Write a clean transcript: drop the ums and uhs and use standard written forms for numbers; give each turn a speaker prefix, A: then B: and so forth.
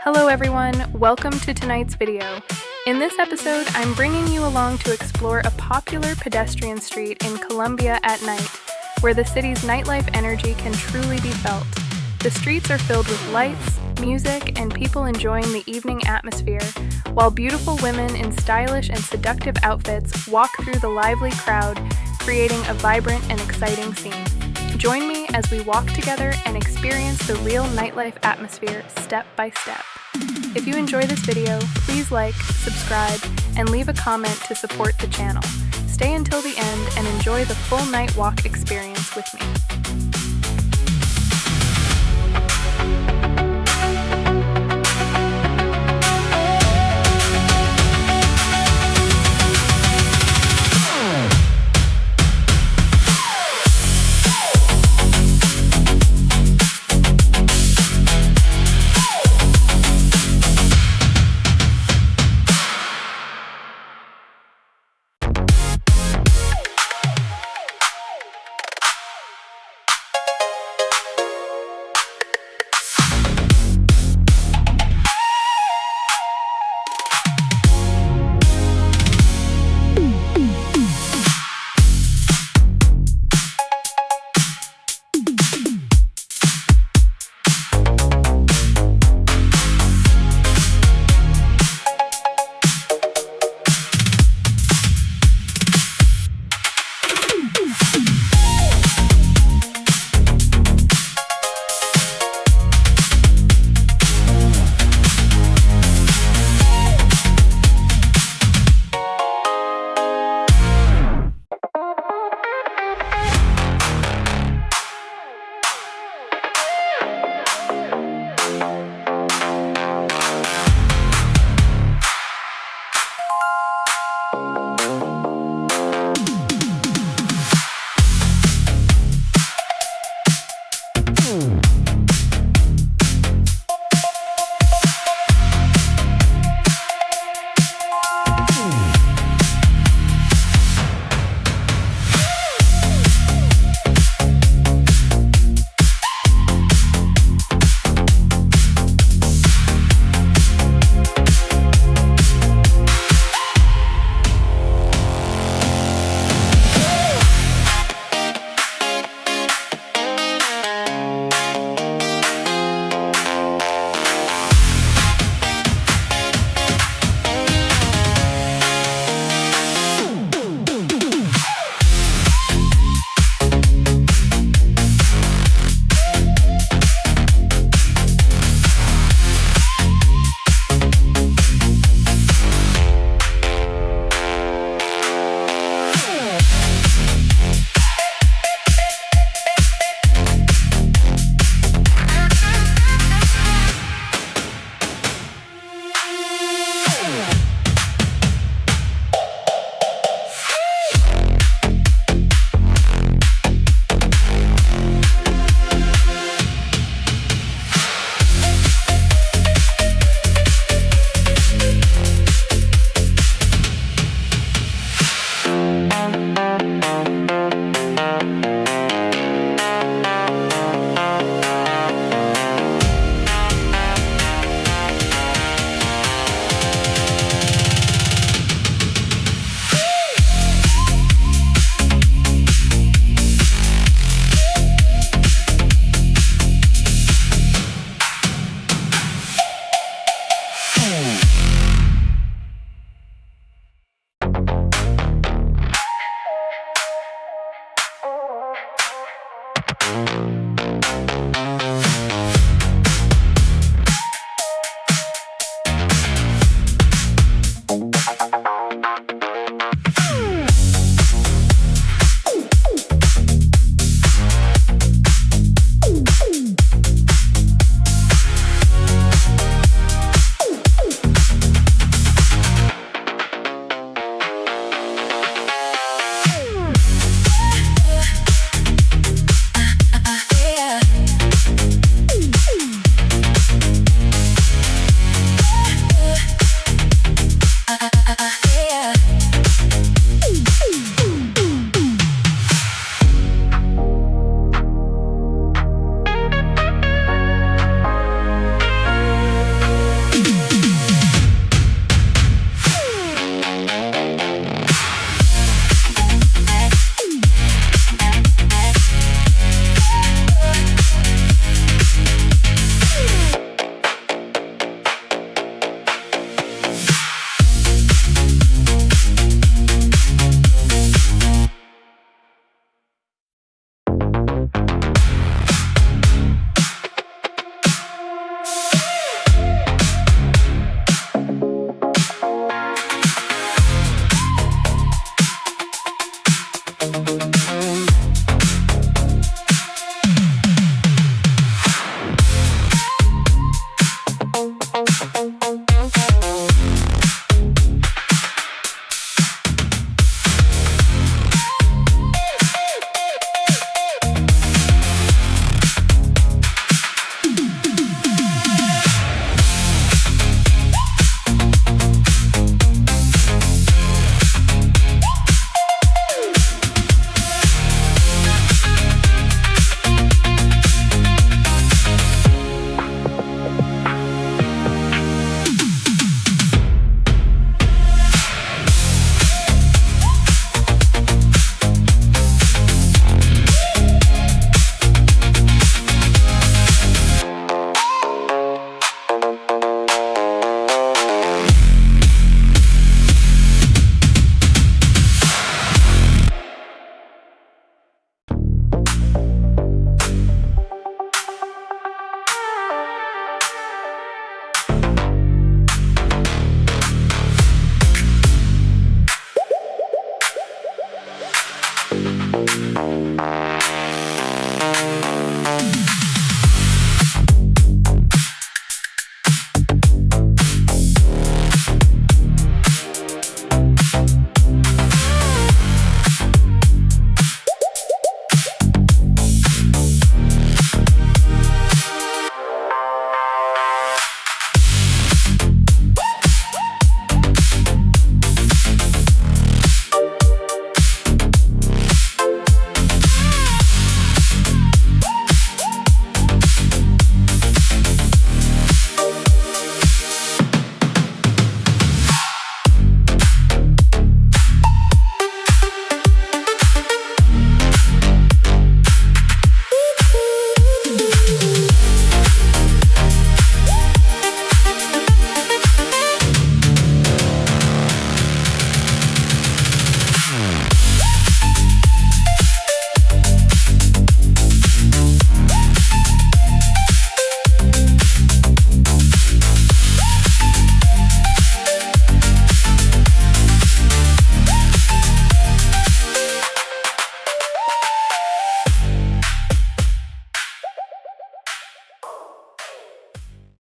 A: Hello everyone, welcome to tonight's video. In this episode, I'm bringing you along to explore a popular pedestrian street in Colombia at night, where the city's nightlife energy can truly be felt. The streets are filled with lights, music, and people enjoying the evening atmosphere, while beautiful women in stylish and seductive outfits walk through the lively crowd, creating a vibrant and exciting scene. Join me as we walk together and experience the real nightlife atmosphere step by step. If you enjoy this video, please like, subscribe, and leave a comment to support the channel. Stay until the end and enjoy the full night walk experience with me.